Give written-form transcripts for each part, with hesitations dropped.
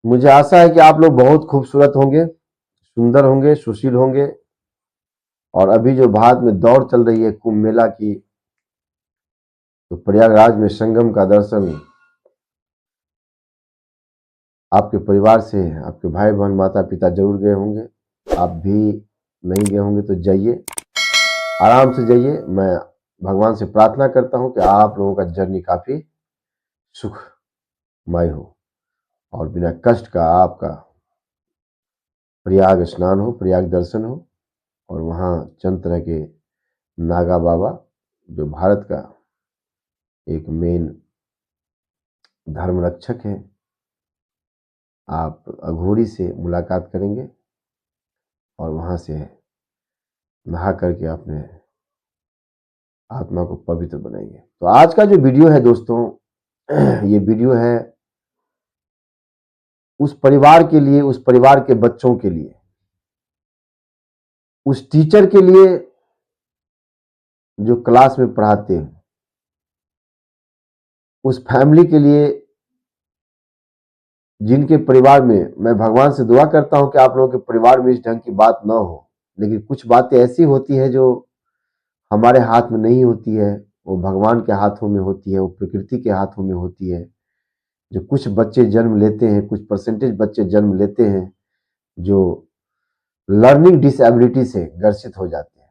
मुझे आशा है कि आप लोग बहुत खूबसूरत होंगे, सुंदर होंगे, सुशील होंगे। और अभी जो भारत में दौड़ चल रही है कुंभ मेला की, तो प्रयागराज में संगम का दर्शन आपके परिवार से, आपके भाई बहन माता पिता जरूर गए होंगे। आप भी नहीं गए होंगे तो जाइए, आराम से जाइए। मैं भगवान से प्रार्थना करता हूं कि आप लोगों का जर्नी काफी सुखमय हो और बिना कष्ट का आपका प्रयाग स्नान हो, प्रयाग दर्शन हो। और वहाँ चंद तरह के नागा बाबा, जो भारत का एक मेन धर्म रक्षक है, आप अघोरी से मुलाकात करेंगे और वहाँ से नहा करके अपने आत्मा को पवित्र बनाएंगे। तो आज का जो वीडियो है दोस्तों, ये वीडियो है उस परिवार के लिए, उस परिवार के बच्चों के लिए, उस टीचर के लिए जो क्लास में पढ़ाते हैं, उस फैमिली के लिए जिनके परिवार में, मैं भगवान से दुआ करता हूं कि आप लोगों के परिवार में इस ढंग की बात ना हो। लेकिन कुछ बातें ऐसी होती है जो हमारे हाथ में नहीं होती है, वो भगवान के हाथों में होती है, वो प्रकृति के हाथों में होती है। जो कुछ बच्चे जन्म लेते हैं, कुछ परसेंटेज बच्चे जन्म लेते हैं जो लर्निंग डिसेबिलिटी से ग्रसित हो जाते हैं।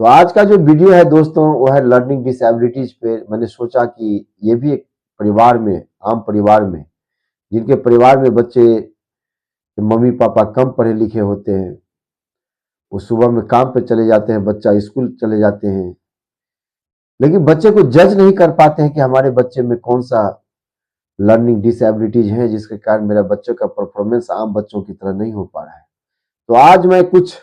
तो आज का जो वीडियो है दोस्तों, वो है लर्निंग डिसेबिलिटीज पे। मैंने सोचा कि ये भी एक परिवार में, आम परिवार में, जिनके परिवार में बच्चे के मम्मी पापा कम पढ़े लिखे होते हैं, वो सुबह में काम पे चले जाते हैं, बच्चा स्कूल चले जाते हैं, लेकिन बच्चे को जज नहीं कर पाते हैं कि हमारे बच्चे में कौन सा लर्निंग डिसेबिलिटीज है जिसके कारण मेरा बच्चे का परफॉर्मेंस आम बच्चों की तरह नहीं हो पा रहा है। तो आज मैं कुछ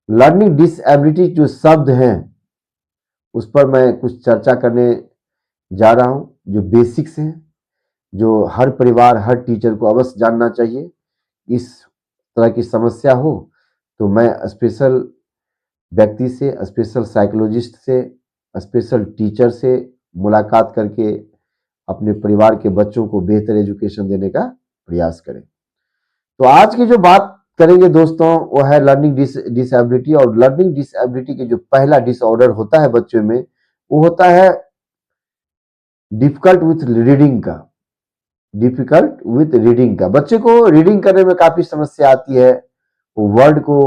लर्निंग डिसेबिलिटी जो शब्द हैं उस पर मैं कुछ चर्चा करने जा रहा हूं, जो बेसिक्स हैं, जो हर परिवार, हर टीचर को अवश्य जानना चाहिए। इस तरह की समस्या हो तो मैं स्पेशल व्यक्ति से, स्पेशल साइकोलॉजिस्ट से, स्पेशल टीचर से मुलाकात करके अपने परिवार के बच्चों को बेहतर एजुकेशन देने का प्रयास करें। तो आज की जो बात करेंगे दोस्तों, वो है लर्निंग डिसेबिलिटी। और लर्निंग डिसेबिलिटी के जो पहला डिसऑर्डर होता है बच्चों में, वो होता है डिफिकल्ट विथ रीडिंग का। डिफिकल्ट विथ रीडिंग का, बच्चे को रीडिंग करने में काफी समस्या आती है। वो वर्ड को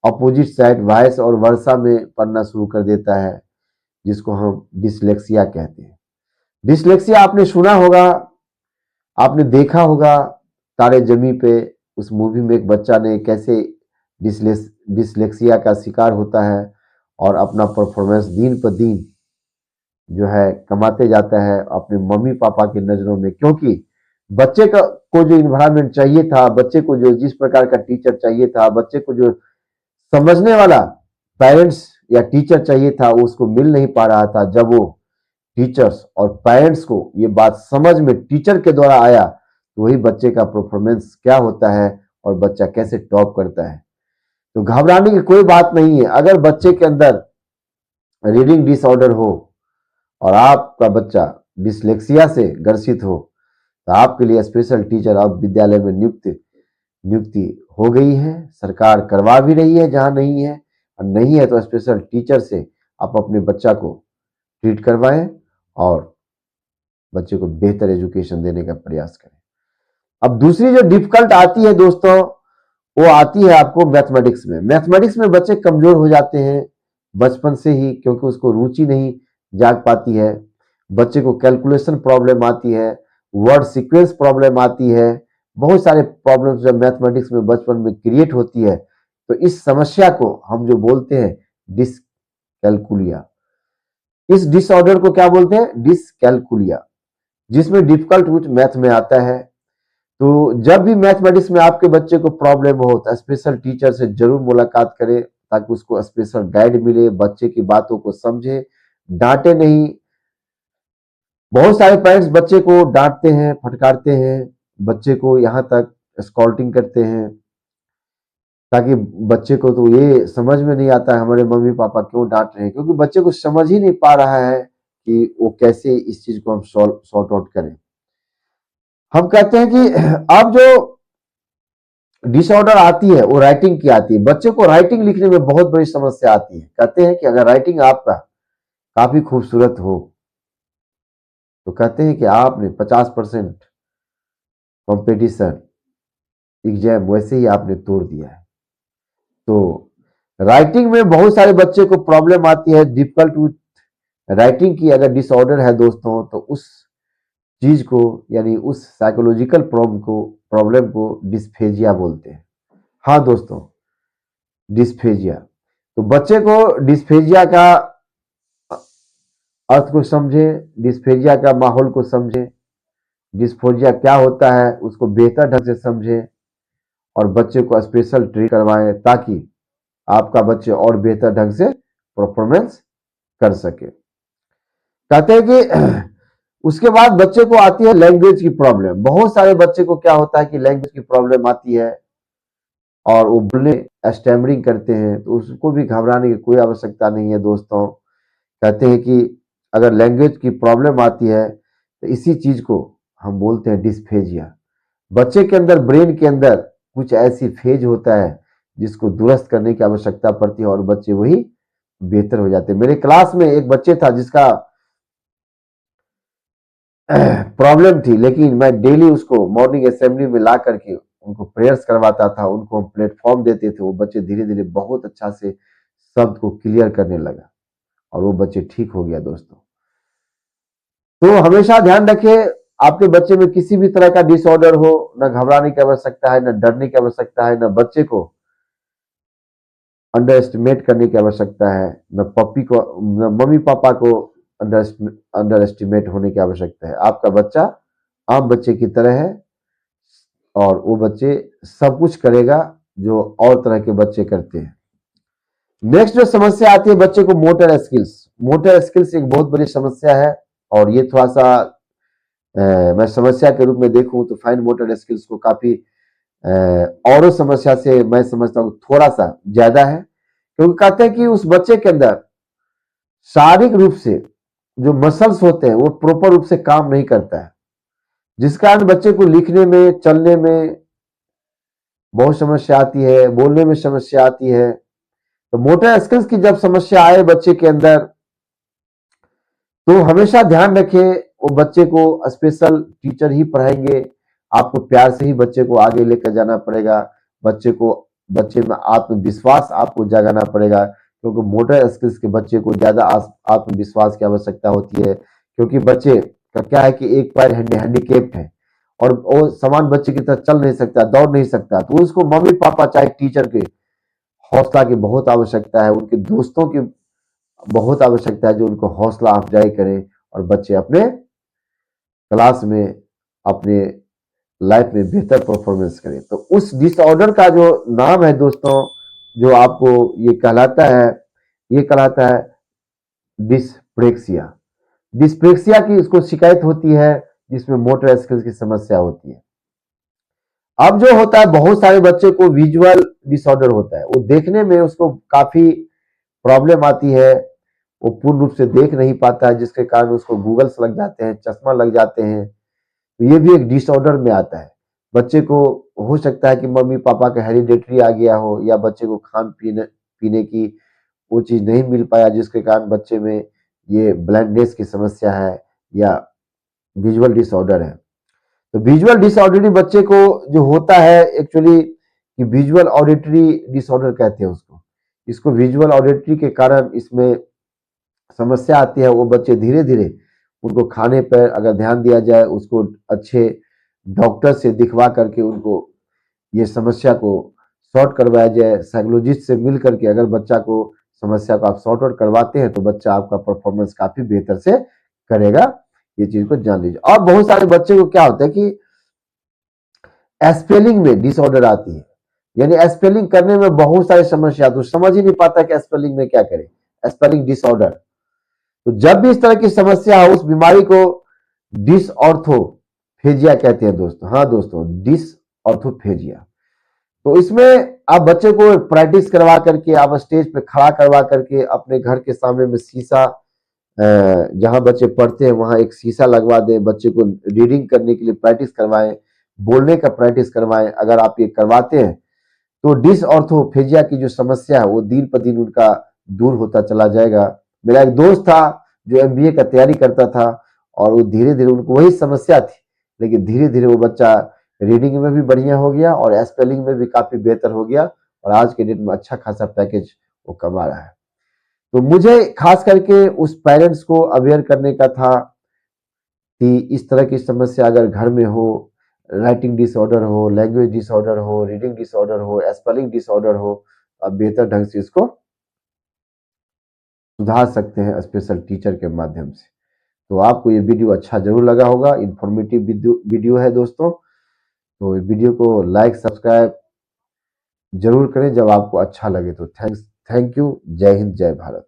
अपोजिट साइड, वॉइस और वर्षा में पढ़ना शुरू कर देता है, जिसको हम डिसलेक्सिया कहते हैं। डिसलेक्सिया आपने सुना होगा, आपने देखा होगा तारे जमी पे, उस मूवी में एक बच्चा ने कैसे डिसलेक्सिया का शिकार होता है और अपना परफॉर्मेंस दिन पर दिन जो है कमाते जाता है अपने मम्मी पापा की नजरों में। क्योंकि बच्चे को जो इन्वायरमेंट चाहिए था, बच्चे को जो जिस प्रकार का टीचर चाहिए था, बच्चे को जो समझने वाला पेरेंट्स या टीचर चाहिए था, वो उसको मिल नहीं पा रहा था। जब वो टीचर्स और पेरेंट्स को ये बात समझ में टीचर के द्वारा आया, तो वही बच्चे का परफॉर्मेंस क्या होता है और बच्चा कैसे टॉप करता है। तो घबराने की कोई बात नहीं है। अगर बच्चे के अंदर रीडिंग डिसऑर्डर हो और आपका बच्चा डिसलेक्सिया से ग्रसित हो, तो आपके लिए स्पेशल टीचर अब विद्यालय में नियुक्ति हो गई है। सरकार करवा भी रही है जहां नहीं है, और नहीं है तो स्पेशल टीचर से आप अपने बच्चा को ट्रीट करवाएं और बच्चे को बेहतर एजुकेशन देने का प्रयास करें। अब दूसरी जो डिफिकल्ट आती है दोस्तों, वो आती है आपको मैथमेटिक्स में। मैथमेटिक्स में बच्चे कमजोर हो जाते हैं बचपन से ही, क्योंकि उसको रुचि नहीं जाग पाती है। बच्चे को कैलकुलेशन प्रॉब्लम आती है, वर्ड सीक्वेंस प्रॉब्लम आती है, बहुत सारे प्रॉब्लम्स जब मैथमेटिक्स में बचपन में क्रिएट होती है। तो इस समस्या को हम जो बोलते हैं डिसकैलकुलिया, इस डिसऑर्डर को क्या बोलते हैं? डिसकैलकुलिया, जिसमें डिफिकल्ट विथ मैथ में आता है। तो जब भी मैथमेटिक्स में आपके बच्चे को प्रॉब्लम हो तो स्पेशल टीचर से जरूर मुलाकात करें, ताकि उसको स्पेशल गाइड मिले, बच्चे की बातों को समझे, डांटे नहीं। बहुत सारे पेरेंट्स बच्चे को डांटते हैं, फटकारते हैं, बच्चे को यहाँ तक स्कॉल्टिंग करते हैं, ताकि बच्चे को तो ये समझ में नहीं आता है हमारे मम्मी पापा क्यों डांट रहे हैं, क्योंकि बच्चे को समझ ही नहीं पा रहा है कि वो कैसे इस चीज को हम सॉर्ट आउट करें। हम कहते हैं कि अब जो डिसऑर्डर आती है वो राइटिंग की आती है। बच्चे को राइटिंग लिखने में बहुत बड़ी समस्या आती है। कहते हैं कि अगर राइटिंग आपका काफी खूबसूरत हो तो कहते हैं कि आपने 50% कंपटीशन एग्जाम वैसे ही आपने तोड़ दिया है। तो राइटिंग में बहुत सारे बच्चे को प्रॉब्लम आती है, डिफिकल्ट विथ राइटिंग की अगर डिसऑर्डर है दोस्तों, तो उस चीज को यानी उस साइकोलॉजिकल प्रॉब्लम को डिस्फेजिया बोलते हैं। हाँ दोस्तों, डिस्फेजिया। तो बच्चे को डिस्फेजिया का अर्थ को समझे, डिस्फेजिया का माहौल को समझे, डिस्फोजिया क्या होता है उसको बेहतर ढंग से समझे और बच्चे को स्पेशल ट्रीट करवाएं ताकि आपका बच्चे और बेहतर ढंग से परफॉर्मेंस कर सके। कहते हैं कि उसके बाद बच्चे को आती है लैंग्वेज की प्रॉब्लम। बहुत सारे बच्चे को क्या होता है कि लैंग्वेज की प्रॉब्लम आती है और वो बोलने स्टैमरिंग करते हैं, तो उसको भी घबराने की कोई आवश्यकता नहीं है दोस्तों। कहते हैं कि अगर लैंग्वेज की प्रॉब्लम आती है तो इसी चीज को हम बोलते हैं डिस्फेजिया। बच्चे के अंदर, ब्रेन के अंदर कुछ ऐसी फेज होता है जिसको दुरुस्त करने की आवश्यकता पड़ती है और बच्चे वही बेहतर हो जाते हैं। मेरे क्लास में एक बच्चे था जिसका प्रॉब्लम थी, लेकिन मैं डेली उसको मॉर्निंग असेंबली में ला करके उनको प्रेयर्स करवाता था, उनको हम प्लेटफॉर्म देते थे। वो बच्चे धीरे धीरे बहुत अच्छा से शब्द को क्लियर करने लगा और वो बच्चे ठीक हो गया दोस्तों। तो हमेशा ध्यान रखें, आपके बच्चे में किसी भी तरह का डिसऑर्डर हो, न घबराने की आवश्यकता है, न डरने की आवश्यकता है, न बच्चे को अंडर एस्टिमेट करने की आवश्यकता है, न मम्मी पापा को अंडर एस्टिमेट होने की आवश्यकता है। आपका बच्चा आम बच्चे की तरह है और वो बच्चे सब कुछ करेगा जो और तरह के बच्चे करते हैं। नेक्स्ट जो समस्या आती है बच्चे को मोटर स्किल्स। मोटर स्किल्स एक बहुत बड़ी समस्या है और ये थोड़ा सा मैं समस्या के रूप में देखूं तो फाइन मोटर स्किल्स को काफी औरों समस्या से मैं समझता हूँ थोड़ा सा ज्यादा है, क्योंकि कहते हैं कि उस बच्चे के अंदर शारीरिक रूप से जो मसल्स होते हैं वो प्रॉपर रूप से काम नहीं करता है, जिस कारण बच्चे को लिखने में, चलने में बहुत समस्या आती है, बोलने में समस्या आती है। तो मोटर स्किल्स की जब समस्या आए बच्चे के अंदर तो हमेशा ध्यान रखें वो बच्चे को स्पेशल टीचर ही पढ़ाएंगे। आपको प्यार से ही बच्चे को आगे लेकर जाना पड़ेगा। बच्चे में आत्मविश्वास आपको जगाना पड़ेगा, क्योंकि मोटर स्किल्स के बच्चे को ज्यादा आत्मविश्वास की आवश्यकता होती है, क्योंकि बच्चे का क्या है कि एक पैर हैंडीकेप्ड है और वो समान बच्चे की तरह चल नहीं सकता, दौड़ नहीं सकता। तो उसको मम्मी पापा चाहे टीचर के हौसला की बहुत आवश्यकता है, उनके दोस्तों की बहुत आवश्यकता है जो उनको हौसला अफजाई करें और बच्चे अपने क्लास में, अपने लाइफ में बेहतर परफॉर्मेंस करें। तो उस डिसऑर्डर का जो नाम है दोस्तों, जो आपको ये कहलाता है डिस्प्रेक्सिया। डिस्प्रेक्सिया की इसको शिकायत होती है, जिसमें मोटर स्किल्स की समस्या होती है। अब जो होता है बहुत सारे बच्चे को विजुअल डिसऑर्डर होता है, वो देखने में उसको काफी प्रॉब्लम आती है, वो पूर्ण रूप से देख नहीं पाता है, जिसके कारण उसको गूगल्स लग जाते हैं, चश्मा लग जाते हैं। तो ये भी एक डिसऑर्डर में आता है। बच्चे को हो सकता है कि मम्मी पापा का हेरिडेटरी आ गया हो, या बच्चे को खान पीने पीने की वो चीज नहीं मिल पाया, जिसके कारण बच्चे में ये ब्लाइंडनेस की समस्या है या विजुअल डिसऑर्डर है। तो विजुअल डिसऑर्डरी बच्चे को जो होता है एक्चुअली कि विजुअल ऑडिटरी डिसऑर्डर कहते हैं उसको। इसको विजुअल ऑडिटरी के कारण इसमें समस्या आती है। वो बच्चे धीरे धीरे उनको खाने पर अगर ध्यान दिया जाए, उसको अच्छे डॉक्टर से दिखवा करके उनको ये समस्या को सॉर्ट करवाया जाए, साइकोलॉजिस्ट से मिल करके अगर बच्चा को समस्या को आप सॉर्ट आउट करवाते हैं तो बच्चा आपका परफॉर्मेंस काफी बेहतर से करेगा। ये चीज को जान लीजिए। और बहुत सारे बच्चे को क्या होता है कि स्पेलिंग में डिसऑर्डर आती है, यानी स्पेलिंग करने में बहुत सारी समस्या, तो समझ ही नहीं पाता कि स्पेलिंग में क्या करे, स्पेलिंग डिसऑर्डर। तो जब भी इस तरह की समस्या हो उस बीमारी को डिसऑर्थोफेजिया कहते हैं दोस्तों। हाँ दोस्तों, डिसऑर्थोफेजिया। तो इसमें आप बच्चे को प्रैक्टिस करवा करके, आप स्टेज पे खड़ा करवा करके अपने घर के सामने में शीशा जहाँ बच्चे पढ़ते हैं वहाँ एक शीशा लगवा दें, बच्चे को रीडिंग करने के लिए प्रैक्टिस करवाएं, बोलने का प्रैक्टिस करवाएं। अगर आप ये करवाते हैं तो डिसऑर्थोफेजिया की जो समस्या है वो दिन पर दिन उनका दूर होता चला जाएगा। मेरा एक दोस्त था जो एमबीए का तैयारी करता था और वो धीरे धीरे उनको वही समस्या थी, लेकिन धीरे धीरे वो बच्चा रीडिंग में भी बढ़िया हो गया और स्पेलिंग में भी काफी बेहतर हो गया और आज के डेट में अच्छा खासा पैकेज वो कमा रहा है। तो मुझे खास करके उस पेरेंट्स को अवेयर करने का था कि इस तरह की समस्या अगर घर में हो, राइटिंग डिसऑर्डर हो, लैंग्वेज डिसऑर्डर हो, रीडिंग डिसऑर्डर हो, स्पेलिंग डिसऑर्डर हो, आप बेहतर ढंग से इसको सुधार सकते हैं स्पेशल टीचर के माध्यम से। तो आपको ये वीडियो अच्छा जरूर लगा होगा, इंफॉर्मेटिव वीडियो है दोस्तों। तो वीडियो को लाइक सब्सक्राइब जरूर करें जब आपको अच्छा लगे। तो थैंक यू। जय हिंद, जय भारत।